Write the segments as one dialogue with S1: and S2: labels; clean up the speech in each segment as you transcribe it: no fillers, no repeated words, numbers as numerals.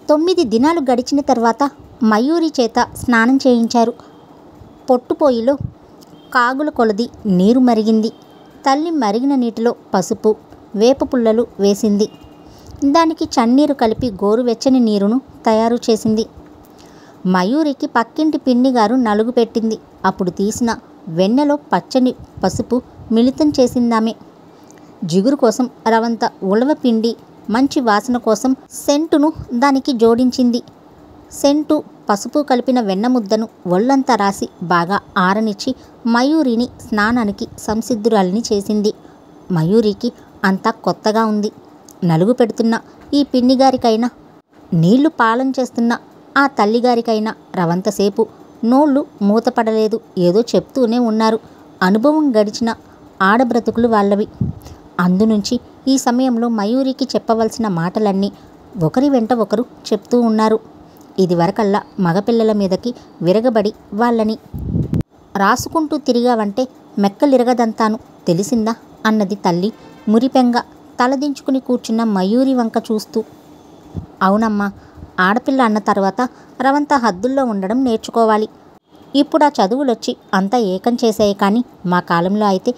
S1: 9 దినాలు గడిచిన తర్వాత మయూరి చేత స్నానం చేయించారు. పొట్టుపోయిలో కాగుల కొలది నీరు మరిగింది. తల్లి మరిగిన నీటిలో పసుపు, వేప పుల్లలు వేసింది. దానికి చన్నీరు కలిపి గోరువెచ్చని నీరును తయారు చేసింది. మయూరికి పక్కింటి పిన్నిగారు నలుగు పెట్టింది. అప్పుడు తీసిన వెన్నెలో పచ్చని పసుపు మిళితం చేసిందామె. జిగురు కోసం రవంత ఉలవ పిండి, మంచి వాసన కోసం సెంటును దానికి జోడించింది. సెంటు, పసుపు కలిపిన వెన్న ముద్దను ఒళ్ళంతా రాసి బాగా ఆరనిచ్చి మయూరిని స్నానానికి సంసిద్ధురాలిని చేసింది. మయూరికి అంతా కొత్తగా ఉంది. నలుగు పెడుతున్న ఈ పిన్నిగారికైనా, నీళ్లు పాలం చేస్తున్న ఆ తల్లిగారికైనా రవంతసేపు నోళ్ళు మూతపడలేదు. ఏదో చెప్తూనే ఉన్నారు. అనుభవం గడిచిన ఆడబ్రతుకులు వాళ్ళవి. అందునుంచి ఈ సమయంలో మయూరికి చెప్పవలసిన మాటలన్నీ ఒకరి వెంట ఒకరు చెప్తూ ఉన్నారు. ఇదివరకల్లా మగపిల్లల మీదకి విరగబడి వాళ్ళని రాసుకుంటూ తిరిగావంటే మెక్కలిరగదంతాను తెలిసిందా అన్నది తల్లి మురిపెంగా తలదించుకుని కూర్చున్న మయూరి వంక చూస్తూ. అవునమ్మా, ఆడపిల్ల అన్న తర్వాత రవంత హద్దుల్లో ఉండడం నేర్చుకోవాలి. ఇప్పుడు ఆ చదువులొచ్చి అంతా ఏకం చేసాయి. కానీ మా కాలంలో అయితే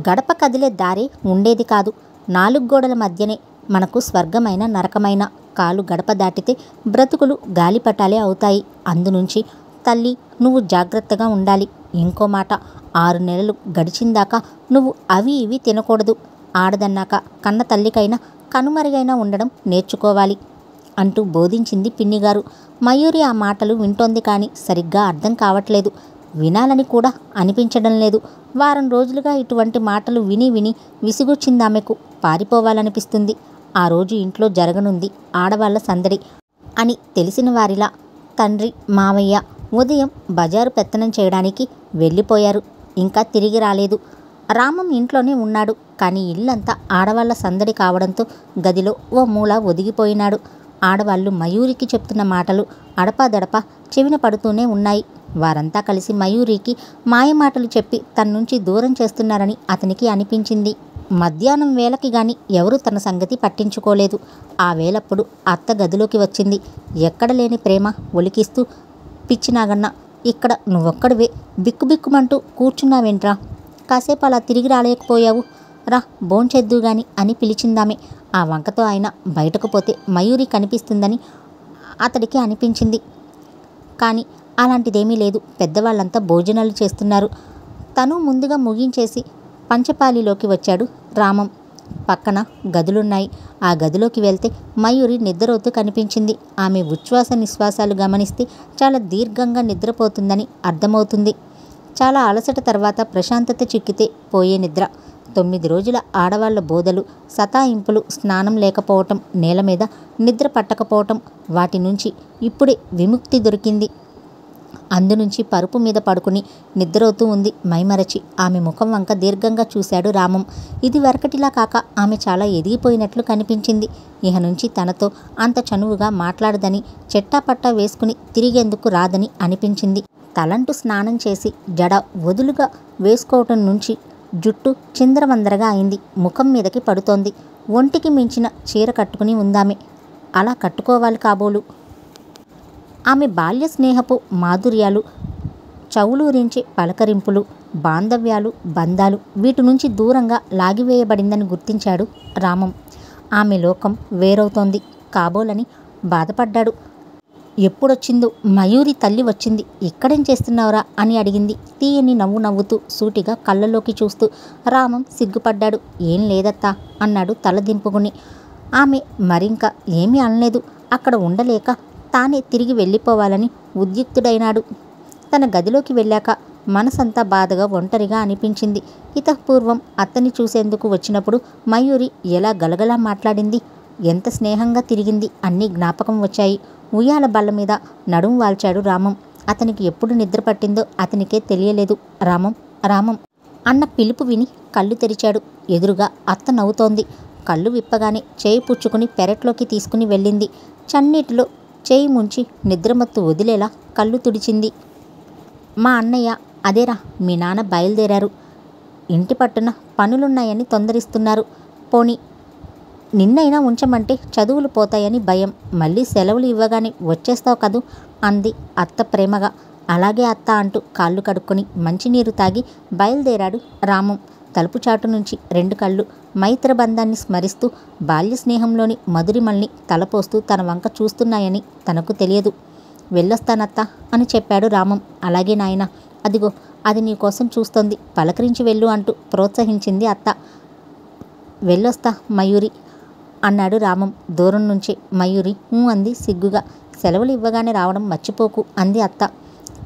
S1: గడప కదిలే దారే ఉండేది కాదు. 4 గోడల మధ్యనే మనకు స్వర్గమైన నరకమైన. కాలు గడప దాటితే బ్రతుకులు గాలిపటాలే అవుతాయి. అందునుంచి తల్లి నువ్వు జాగ్రత్తగా ఉండాలి. ఇంకో మాట, 6 నెలలు గడిచిందాకా నువ్వు అవి ఇవి తినకూడదు. ఆడదన్నాక కన్న తల్లికైనా కనుమరుగైనా ఉండడం నేర్చుకోవాలి అంటూ బోధించింది పిన్నిగారు. మయూరి ఆ మాటలు వింటోంది కానీ సరిగ్గా అర్థం కావట్లేదు. వినాలని కూడా అనిపించడం లేదు. వారం రోజులుగా ఇటువంటి మాటలు విని విని విసుగొచ్చిందామెకు. పారిపోవాలనిపిస్తుంది. ఆ రోజు ఇంట్లో జరగనుంది ఆడవాళ్ల సందడి అని తెలిసిన వారిలా తండ్రి, మావయ్య ఉదయం బజారు పెత్తనం చేయడానికి వెళ్ళిపోయారు. ఇంకా తిరిగి రాలేదు. రామం ఇంట్లోనే ఉన్నాడు. కానీ ఇల్లంతా ఆడవాళ్ల సందడి కావడంతో గదిలో ఓ మూల ఒదిగిపోయినాడు. ఆడవాళ్లు మయూరికి చెప్తున్న మాటలు అడపాదడపా చెవిన పడుతూనే ఉన్నాయి. వారంతా కలిసి మయూరికి మాయమాటలు చెప్పి తన్నుంచి దూరం చేస్తున్నారని అతనికి అనిపించింది. మధ్యాహ్నం వేళకి గాని ఎవరూ తన సంగతి పట్టించుకోలేదు. ఆ వేళప్పుడు అత్త గదిలోకి వచ్చింది. ఎక్కడలేని ప్రేమ ఒలికిస్తూ, పిచ్చినాగన్న, ఇక్కడ నువ్వొక్కడివే బిక్కుబిక్కుమంటూ కూర్చున్నావేంట్రా? కాసేపు అలా తిరిగి రాలేకపోయావు? రా భోంచేద్దు గాని అని పిలిచిందామె. ఆ వంకతో ఆయన బయటకు పోతే మయూరి కనిపిస్తుందని అతడికి అనిపించింది. కానీ అలాంటిదేమీ లేదు. పెద్దవాళ్ళంతా భోజనాలు చేస్తున్నారు. తను ముందుగా ముగించేసి పంచపాలిలోకి వచ్చాడు రామం. పక్కన గదులున్నాయి. ఆ గదిలోకి వెళ్తే మయూరి నిద్రపోతూ కనిపించింది. ఆమె ఉచ్ఛ్వాస నిశ్వాసాలు గమనిస్తే చాలా దీర్ఘంగా నిద్రపోతుందని అర్థమవుతుంది. చాలా అలసట తర్వాత ప్రశాంతత చిక్కితే పోయే నిద్ర. 9 రోజుల ఆడవాళ్ల బోధలు, సతాయింపులు, స్నానం లేకపోవటం, నేల మీద నిద్ర పట్టకపోవటం, వాటి నుంచి ఇప్పుడే విముక్తి దొరికింది. అందునుంచి పరుపు మీద పడుకుని నిద్రవుతూ ఉంది మైమరచి. ఆమె ముఖం వంక దీర్ఘంగా చూశాడు రామం. ఇది వరకటిలా కాక ఆమె చాలా ఎదిగిపోయినట్లు కనిపించింది. ఇహ నుంచి తనతో అంత చనువుగా మాట్లాడదని, చెట్టాపట్టా వేసుకుని తిరిగేందుకు రాదని అనిపించింది. తలంటూ స్నానం చేసి జడ వదులుగా వేసుకోవటం నుంచి జుట్టు చిందరవందరగా అయింది. ముఖం మీదకి పడుతోంది. ఒంటికి మించిన చీర కట్టుకుని ఉందామె. అలా కట్టుకోవాలి కాబోలు. ఆమె బాల్య స్నేహపు మాధుర్యాలు, చవులూరించే పలకరింపులు, బాంధవ్యాలు, బంధాలు వీటి నుంచి దూరంగా లాగివేయబడిందని గుర్తించాడు రామం. ఆమె లోకం వేరవుతోంది కాబోలని బాధపడ్డాడు. ఎప్పుడొచ్చిందో మయూరి తల్లి వచ్చింది. ఇక్కడేం చేస్తున్నావురా అని అడిగింది తీయని నవ్వు నవ్వుతూ, సూటిగా కళ్ళలోకి చూస్తూ. రామం సిగ్గుపడ్డాడు. ఏం లేదత్తా అన్నాడు తల దింపుకుని. ఆమె మరింక ఏమీ అనలేదు. అక్కడ ఉండలేక తానే తిరిగి వెళ్ళిపోవాలని ఉద్యుక్తుడైనాడు. తన గదిలోకి వెళ్ళాక మనసంతా బాధగా ఒంటరిగా అనిపించింది. ఇతపూర్వం అత్తని చూసేందుకు వచ్చినప్పుడు మయూరి ఎలా గలగలా మాట్లాడింది, ఎంత స్నేహంగా తిరిగింది అన్నీ జ్ఞాపకం వచ్చాయి. ఉయ్యాల బల్ల మీద నడుం వాల్చాడు రామం. అతనికి ఎప్పుడు నిద్ర పట్టిందో అతనికే తెలియలేదు. రామం, రామం అన్న పిలుపు విని కళ్ళు తెరిచాడు. ఎదురుగా అత్త నవ్వుతోంది. కళ్ళు విప్పగానే చేయి పుచ్చుకుని పెరట్లోకి తీసుకుని వెళ్ళింది. చన్నీటిలో చేయి ముంచి నిద్రమత్తు వదిలేలా కళ్ళు తుడిచింది. మా అన్నయ్య, అదేరా మీ నాన్న బయలుదేరారు. ఇంటి పట్టున పనులున్నాయని తొందరిస్తున్నారు. పోనీ నిన్నైనా ఉంచమంటే చదువులు పోతాయని భయం. మళ్ళీ సెలవులు ఇవ్వగానే వచ్చేస్తావు కదూ అంది అత్త ప్రేమగా. అలాగే అత్త అంటూ కాళ్ళు కడుక్కొని మంచినీరు తాగి బయలుదేరాడు రామం. తలుపు చాటు నుంచి 2 కళ్ళు మైత్రబంధాన్ని స్మరిస్తూ బాల్య స్నేహంలోని మధురిమల్ని తలపోస్తూ తన వంక చూస్తున్నాయని తనకు తెలియదు. వెళ్ళొస్తానత్తా అని చెప్పాడు రామం. అలాగే నాయనా, అదిగో అది నీకోసం చూస్తోంది, పలకరించి వెళ్ళు అంటూ ప్రోత్సహించింది అత్త. వెళ్ళొస్తా మయూరి అన్నాడు రామం దూరం నుంచే. మయూరి అంది సిగ్గుగా. సెలవులు ఇవ్వగానే రావడం మర్చిపోకు అంది అత్త.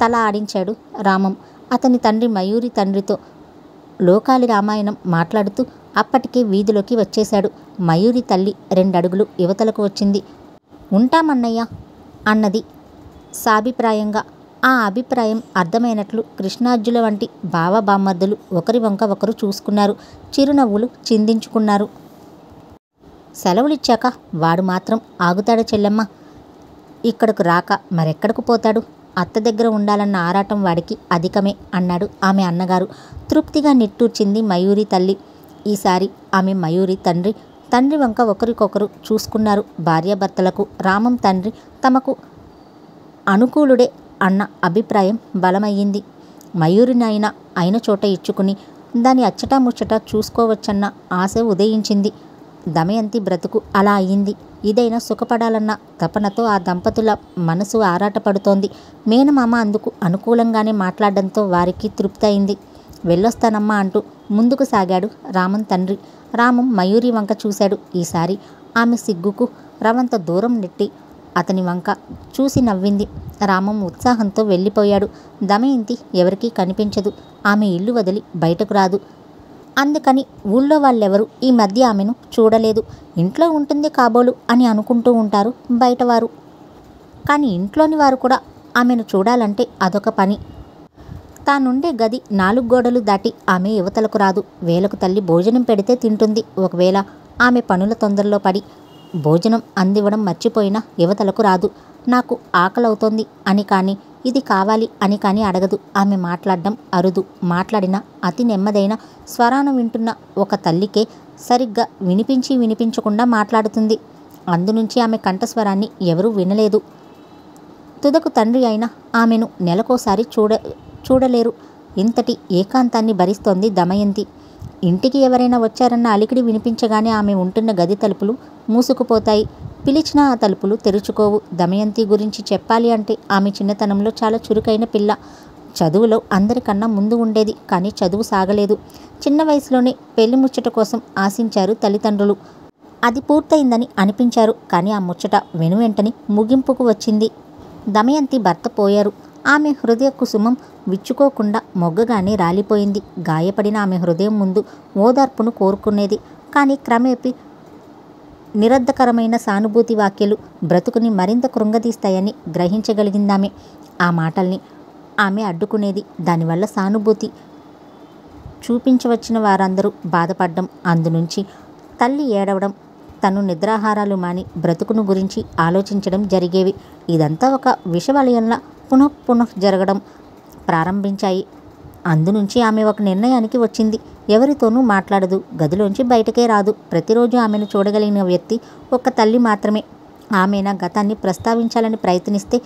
S1: తల ఆడించాడు రామం. అతని తండ్రి మయూరి తండ్రితో లోకాలి రామాయణం మాట్లాడుతూ అప్పటికే వీధిలోకి వచ్చేశాడు. మయూరి తల్లి 2 అడుగులు యువతలకు వచ్చింది. ఉంటామన్నయ్య అన్నది సాభిప్రాయంగా. ఆ అభిప్రాయం అర్థమైనట్లు కృష్ణార్జుల వంటి బావబామ్మర్దులు ఒకరి వంక ఒకరు చూసుకున్నారు. చిరునవ్వులు చిందించుకున్నారు. సెలవులిచ్చాక వాడు మాత్రం ఆగుతాడా చెల్లెమ్మ? ఇక్కడకు రాక మరెక్కడకు పోతాడు? అత్త దగ్గర ఉండాలన్న ఆరాటం వాడికి అధికమే అన్నాడు ఆమె అన్నగారు. తృప్తిగా నిట్టూర్చింది మయూరి తల్లి. ఈసారి ఆమె మయూరి తండ్రి వంక ఒకరికొకరు చూసుకున్నారు. భార్యాభర్తలకు రామం తండ్రి తమకు అనుకూలుడే అన్న అభిప్రాయం బలమయ్యింది. మయూరినైనా అయిన చోట ఇచ్చుకుని దాని అచ్చటా ముచ్చట చూసుకోవచ్చన్న ఆశ ఉదయించింది. దమయంతి బ్రతుకు అలా అయ్యింది. ఇదైనా సుఖపడాలన్న తపనతో ఆ దంపతుల మనసు ఆరాటపడుతోంది. మేనమామ అందుకు అనుకూలంగానే మాట్లాడడంతో వారికి తృప్తి అయింది. వెళ్ళొస్తానమ్మా అంటూ ముందుకు సాగాడు రామం తండ్రి. రామం మయూరి వంక చూశాడు. ఈసారి ఆమె సిగ్గుకు రవంత దూరం నెట్టి అతని వంక చూసి నవ్వింది. రామం ఉత్సాహంతో వెళ్ళిపోయాడు. దమయంతి ఎవరికీ కనిపించదు. ఆమె ఇల్లు వదిలి బయటకు రాదు. అందుకని ఊళ్ళో వాళ్ళెవరూ ఈ మధ్య ఆమెను చూడలేదు. ఇంట్లో ఉంటుంది కాబోలు అని అనుకుంటూ ఉంటారు బయటవారు. కానీ ఇంట్లోని వారు కూడా ఆమెను చూడాలంటే అదొక పని. తానుండే గది 4 గోడలు దాటి ఆమె యువతలకు రాదు. వేలకు తల్లి భోజనం పెడితే తింటుంది. ఒకవేళ ఆమె పనుల తొందరలో పడి భోజనం అందివ్వడం మర్చిపోయినా యువతలకు రాదు. నాకు ఆకలవుతోంది అని కానీ, ఇది కావాలి అని కానీ అడగదు. ఆమె మాట్లాడడం అరుదు. మాట్లాడిన అతి నెమ్మదైన స్వరాన వింటున్న ఒక తల్లికే సరిగ్గా వినిపించకుండా మాట్లాడుతుంది. అందునుంచి ఆమె కంఠస్వరాన్ని ఎవరూ వినలేదు. తుదకు తండ్రి అయినా ఆమెను నెలకోసారి చూడలేరు. ఇంతటి ఏకాంతాన్ని భరిస్తోంది దమయంతి. ఇంటికి ఎవరైనా వచ్చారన్న అలికిడి వినిపించగానే ఆమె ఉంటున్న గది తలుపులు మూసుకుపోతాయి. పిలిచినా ఆ తలుపులు తెరుచుకోవు. దమయంతి గురించి చెప్పాలి అంటే ఆమె చిన్నతనంలో చాలా చురుకైన పిల్ల. చదువులో అందరికన్నా ముందు ఉండేది. కానీ చదువు సాగలేదు. చిన్న వయసులోనే పెళ్లి ముచ్చట కోసం ఆశించారు తల్లిదండ్రులు. అది పూర్తయిందని అనిపించారు. కానీ ఆ ముచ్చట వెనువెంటనే ముగింపుకు వచ్చింది. దమయంతి భర్త పోయారు. ఆమె హృదయ కుసుమం విచ్చుకోకుండా మొగ్గగానే రాలిపోయింది. గాయపడిన ఆమె హృదయం ముందు ఓదార్పును కోరుకునేది. కానీ క్రమేపీ నిరర్ధకరమైన సానుభూతి వాక్యాలు బ్రతుకుని మరింత కృంగదీస్తాయని గ్రహించగలిగిందామె. ఆ మాటల్ని ఆమె అడ్డుకునేది. దానివల్ల సానుభూతి చూపించవచ్చిన వారందరూ బాధపడ్డం, అందునుంచి తల్లి ఏడవడం, తను నిద్రాహారాలు మాని బ్రతుకును గురించి ఆలోచించడం జరిగేవి. ఇదంతా ఒక విషవలయంలా పునః జరగడం ప్రారంభించాయి. అందునుంచి ఆమె ఒక నిర్ణయానికి వచ్చింది. ఎవరితోనూ మాట్లాడదు. గదిలోంచి బయటకే రాదు. ప్రతిరోజు ఆమెను చూడగలిగిన వ్యక్తి ఒక్క తల్లి మాత్రమే. ఆమె నా గతాన్ని ప్రస్తావించాలని ప్రయత్నిస్తే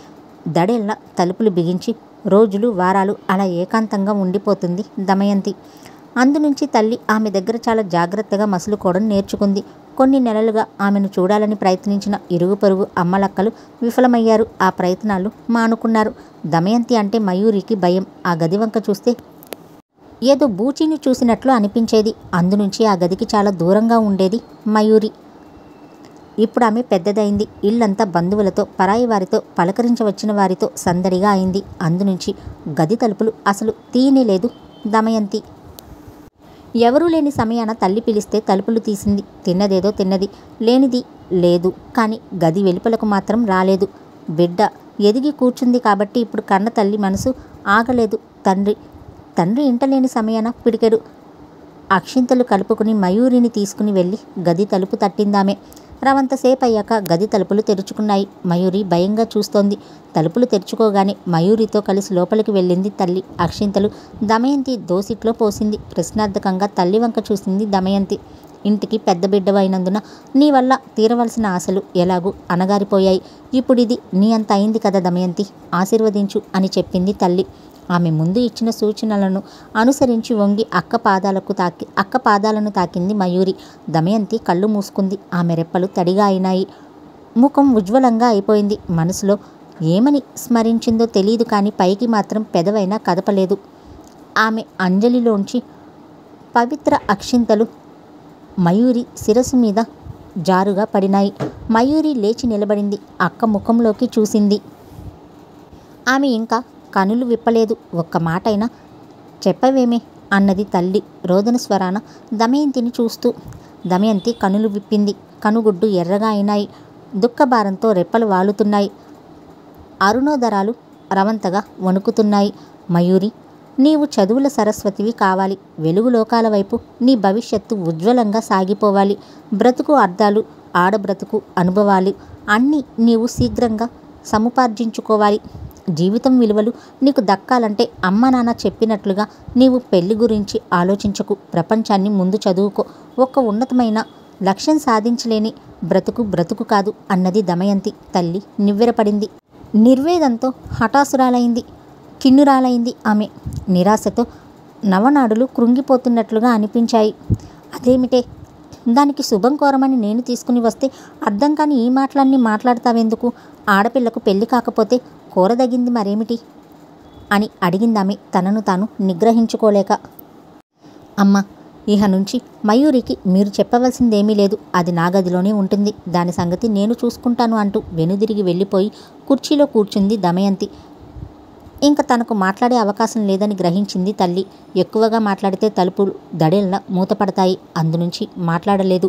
S1: దడేళ్ళ తలుపులు బిగించి రోజులు వారాలు అలా ఏకాంతంగా ఉండిపోతుంది దమయంతి. అందునుంచి తల్లి ఆమె దగ్గర చాలా జాగ్రత్తగా మసులుకోవడం నేర్చుకుంది. కొన్ని నెలలుగా ఆమెను చూడాలని ప్రయత్నించిన ఇరుగు పొరుగు అమ్మలక్కలు విఫలమయ్యారు. ఆ ప్రయత్నాలు మానుకున్నారు. దమయంతి అంటే మయూరికి భయం. ఆ గది వంక చూస్తే ఏదో బూచిని చూసినట్లు అనిపించేది. అందునుంచి ఆ గదికి చాలా దూరంగా ఉండేది మయూరి. ఇప్పుడు ఆమె పెద్దదైంది. ఇల్లంతా బంధువులతో, పరాయి వారితో, పలకరించవచ్చిన వారితో సందడిగా అయింది. అందునుంచి గది తలుపులు అసలు తీయనేలేదు దమయంతి. ఎవరూ లేని సమయాన తల్లి పిలిస్తే తలుపులు తీసింది. తిన్నదేదో తిన్నది, లేనిది లేదు. కానీ గది వెలుపలకు మాత్రం రాలేదు. బిడ్డ ఎదిగి కూర్చుంది కాబట్టి ఇప్పుడు కన్న తల్లి మనసు ఆగలేదు. తండ్రి ఇంటలేని సమయాన పిడికెడు అక్షింతలు కలుపుకుని మయూరిని తీసుకుని వెళ్ళి గది తలుపు తట్టిందామె. రవంతసేపు అయ్యాక గది తలుపులు తెరుచుకున్నాయి. మయూరి భయంగా చూస్తోంది. తలుపులు తెరుచుకోగానే మయూరితో కలిసి లోపలికి వెళ్ళింది తల్లి. అక్షింతలు దమయంతి దోసిట్లో పోసింది. ప్రశ్నార్థకంగా తల్లి వంక చూసింది దమయంతి. ఇంటికి పెద్ద బిడ్డవైనందున నీ వల్ల తీరవలసిన ఆశలు ఎలాగూ అణగారిపోయాయి. ఇప్పుడిది నీ అంత అయింది కదా దమయంతి, ఆశీర్వదించు అని చెప్పింది తల్లి. ఆమె ముందు ఇచ్చిన సూచనలను అనుసరించి వంగి అక్క పాదాలను తాకింది మయూరి. దమయంతి కళ్ళు మూసుకుంది. ఆమె రెప్పలు తడిగా అయినాయి. ముఖం ఉజ్వలంగా అయిపోయింది. మనసులో ఏమని స్మరించిందో తెలియదు కానీ పైకి మాత్రం పెదవైనా కదపలేదు. ఆమె అంజలిలోంచి పవిత్ర అక్షింతలు మయూరి శిరస్సు మీద జారుగా పడినాయి. మయూరి లేచి నిలబడింది. అక్క ముఖంలోకి చూసింది. ఆమె ఇంకా కనులు విప్పలేదు. ఒక్క మాటైనా చెప్పవేమే అన్నది తల్లి రోదన స్వరాన దమయంతిని చూస్తూ. దమయంతి కనులు విప్పింది. కనుగుడ్డు ఎర్రగా అయినాయి. దుఃఖభారంతో రెప్పలు వాలుతున్నాయి. అరుణోదరాలు రవంతగా వణుకుతున్నాయి. మయూరి, నీవు చదువుల సరస్వతివి కావాలి. వెలుగు లోకాల వైపు నీ భవిష్యత్తు ఉజ్వలంగా సాగిపోవాలి. బ్రతుకు అర్థాలు, ఆడబ్రతుకు అనుభవాలు అన్నీ నీవు శీఘ్రంగా సముపార్జించుకోవాలి. జీవితం విలువలు నీకు దక్కాలంటే అమ్మ నాన్న చెప్పినట్లుగా నీవు పెళ్లి గురించి ఆలోచించకు. ప్రపంచాన్ని ముందు చదువుకో. ఒక ఉన్నతమైన లక్ష్యం సాధించలేని బ్రతుకు కాదు అన్నది దమయంతి. తల్లి నివ్వెరపడింది. నిర్వేదంతో హఠాసురాలైంది. కిన్నురాలైంది ఆమె. నిరాశతో నవనాడులు కృంగిపోతున్నట్లుగా అనిపించాయి. అదేమిటే, దానికి శుభం కోరమని నేను తీసుకుని వస్తే అర్థం కాని ఈ మాటలన్నీ మాట్లాడతావెందుకు? ఆడపిల్లకు పెళ్లి కాకపోతే కోరదగింది మరేమిటి అని అడిగిందామె తనను తాను నిగ్రహించుకోలేక. అమ్మ, ఇహ నుంచి మయూరికి మీరు చెప్పవలసిందేమీ లేదు. అది నా గదిలోనే ఉంటుంది. దాని సంగతి నేను చూసుకుంటాను అంటూ వెనుదిరిగి వెళ్ళిపోయి కుర్చీలో కూర్చుంది దమయంతి. ఇంక తనకు మాట్లాడే అవకాశం లేదని గ్రహించింది తల్లి. ఎక్కువగా మాట్లాడితే తలుపులు దడేళ్ళ మూతపడతాయి. అందునుంచి మాట్లాడలేదు.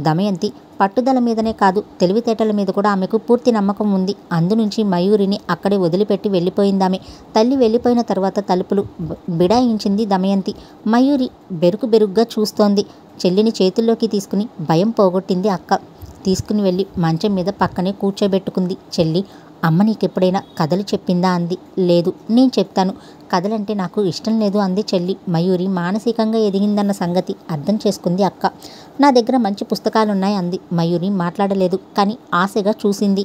S1: దమయంతి పట్టుదల మీదనే కాదు, తెలివితేటల మీద కూడా ఆమెకు పూర్తి నమ్మకం ఉంది. అందునుంచి మయూరిని అక్కడే వదిలిపెట్టి వెళ్ళిపోయిందామె. తల్లి వెళ్ళిపోయిన తర్వాత తలుపులు బిడాయించింది దమయంతి. మయూరి బెరుకుగా చూస్తోంది. చెల్లిని చేతుల్లోకి తీసుకుని భయం పోగొట్టింది అక్క. తీసుకుని వెళ్ళి మంచం మీద పక్కనే కూర్చోబెట్టుకుంది. చెల్లి, అమ్మ నీకెప్పుడైనా కథలు చెప్పిందా అంది. లేదు, నేను చెప్తాను. కథలంటే నాకు ఇష్టం లేదు అంది చెల్లి. మయూరి మానసికంగా ఎదిగిందన్న సంగతి అర్థం చేసుకుంది అక్క. నా దగ్గర మంచి పుస్తకాలున్నాయి అంది. మయూరి మాట్లాడలేదు, కానీ ఆశగా చూసింది.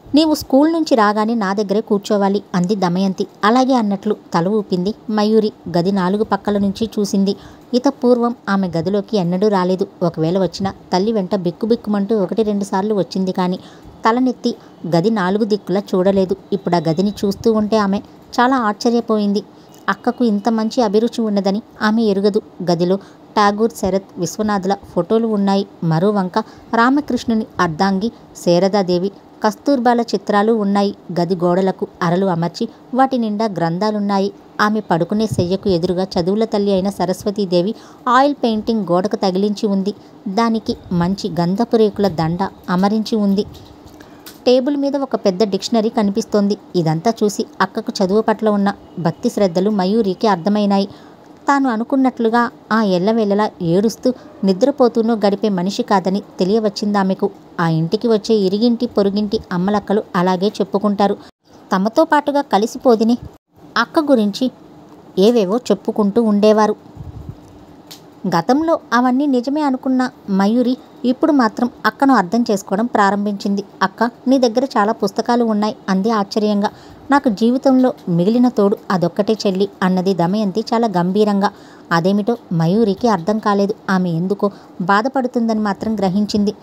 S1: నీవు స్కూల్ నుంచి రాగానే నా దగ్గరే కూర్చోవాలి అంది దమయంతి. అలాగే అన్నట్లు తల ఊపింది మయూరి. గది 4 పక్కల నుంచి చూసింది. పూర్వం ఆమె గదిలోకి ఎన్నడూ రాలేదు. ఒకవేళ వచ్చినా తల్లి వెంట బిక్కుబిక్కుమంటూ 1-2 సార్లు వచ్చింది. కానీ తలనెత్తి గది 4 దిక్కులా చూడలేదు. ఇప్పుడు ఆ గదిని చూస్తూ ఉంటే ఆమె చాలా ఆశ్చర్యపోయింది. అక్కకు ఇంత మంచి అభిరుచి ఉన్నదని ఆమె ఎరుగదు. గదిలో ఠాగూర్, శరత్, విశ్వనాథుల ఫోటోలు ఉన్నాయి. మరో వంక రామకృష్ణుని అర్ధాంగి, శారదాదేవి, కస్తూర్బాల చిత్రాలు ఉన్నాయి. గది గోడలకు అరలు అమర్చి వాటి నిండా గ్రంథాలున్నాయి. ఆమె పడుకునే శయ్యకు ఎదురుగా చదువుల తల్లి అయిన సరస్వతీదేవి ఆయిల్ పెయింటింగ్ గోడకు తగిలించి ఉంది. దానికి మంచి గంధపు రేకుల దండ అమరించి ఉంది. టేబుల్ మీద ఒక పెద్ద డిక్షనరీ కనిపిస్తోంది. ఇదంతా చూసి అక్కకు చదువు పట్ల ఉన్న భక్తి శ్రద్ధలు మయూరికి అర్థమైనాయి. తాను అనుకున్నట్లుగా ఆ ఎల్లవేళలా ఏడుస్తూ నిద్రపోతూనూ గడిపే మనిషి కాదని తెలియవచ్చిందామెకు. ఆ ఇంటికి వచ్చే ఇరిగింటి పొరుగింటి అమ్మలక్కలు అలాగే చెప్పుకుంటారు. తమతో పాటుగా కలిసిపోదిని అక్క గురించి ఏవేవో చెప్పుకుంటూ ఉండేవారు. గతంలో అవన్నీ నిజమే అనుకున్న మయూరి ఇప్పుడు మాత్రం అక్కను అర్థం చేసుకోవడం ప్రారంభించింది. అక్క, నీ దగ్గర చాలా పుస్తకాలు ఉన్నాయి అంది ఆశ్చర్యంగా. నాకు జీవితంలో మిగిలిన తోడు అదొక్కటే చెల్లి అన్నది దమయంతి చాలా గంభీరంగా. అదేమిటో మయూరికి అర్థం కాలేదు. ఆమె ఎందుకో బాధపడుతుందని మాత్రం గ్రహించింది.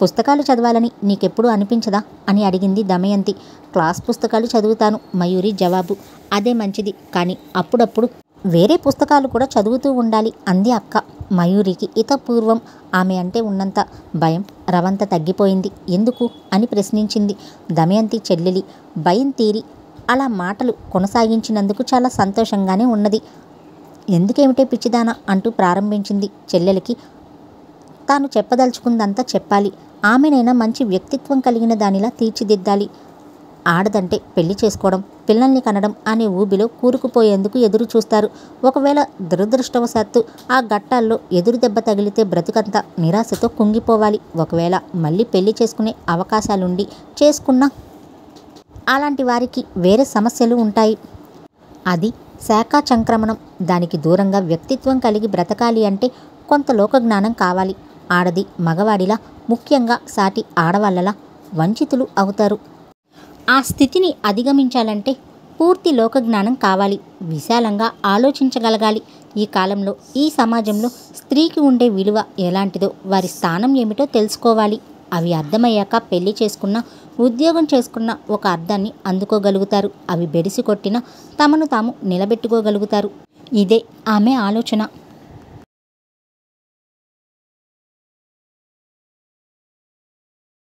S1: పుస్తకాలు చదవాలని నీకెప్పుడు అనిపించదా అని అడిగింది దమయంతి. క్లాస్ పుస్తకాలు చదువుతాను మయూరి జవాబు. అదే మంచిది, కానీ అప్పుడప్పుడు వేరే పుస్తకాలు కూడా చదువుతూ ఉండాలి అంది అక్క. మయూరికి పూర్వం ఆమె అంటే ఉన్నంత భయం రవంత తగ్గిపోయింది. ఎందుకు అని ప్రశ్నించింది. దమయంతి చెల్లెలి భయం తీరి అలా మాటలు కొనసాగించినందుకు చాలా సంతోషంగానే ఉన్నది. ఎందుకేమిటే పిచ్చిదానా అంటూ ప్రారంభించింది. చెల్లెలికి తాను చెప్పదలుచుకుందంతా చెప్పాలి. ఆమెనైనా మంచి వ్యక్తిత్వం కలిగిన దానిలా తీర్చిదిద్దాలి. ఆడదంటే పెళ్లి చేసుకోవడం, పిల్లల్ని కనడం అనే ఊబిలో కూరుకుపోయేందుకు ఎదురు చూస్తారు. ఒకవేళ దురదృష్టవశాత్తు ఆ ఘట్టాల్లో ఎదురు దెబ్బ తగిలితే బ్రతుకంతా నిరాశతో కుంగిపోవాలి. ఒకవేళ మళ్ళీ పెళ్లి చేసుకునే అవకాశాలుండి చేసుకున్నా అలాంటి వారికి వేరే సమస్యలు ఉంటాయి. అది శాఖా సంక్రమణం. దానికి దూరంగా వ్యక్తిత్వం కలిగి బ్రతకాలి అంటే కొంత లోకజ్ఞానం కావాలి. ఆడది మగవాడిలా, ముఖ్యంగా సాటి ఆడవాళ్ళలా వంచితులు అవుతారు. ఆ స్థితిని అధిగమించాలంటే పూర్తి లోకజ్ఞానం కావాలి. విశాలంగా ఆలోచించగలగాలి. ఈ కాలంలో, ఈ సమాజంలో స్త్రీకి ఉండే విలువ ఎలాంటిదో, వారి స్థానం ఏమిటో తెలుసుకోవాలి. అవి అర్థమయ్యాక పెళ్లి చేసుకున్న, ఉద్యోగం చేసుకున్న ఒక అర్థాన్ని అందుకోగలుగుతారు. అవి బెడిసి కొట్టినా తమను తాము నిలబెట్టుకోగలుగుతారు. ఇదే ఆమె ఆలోచన.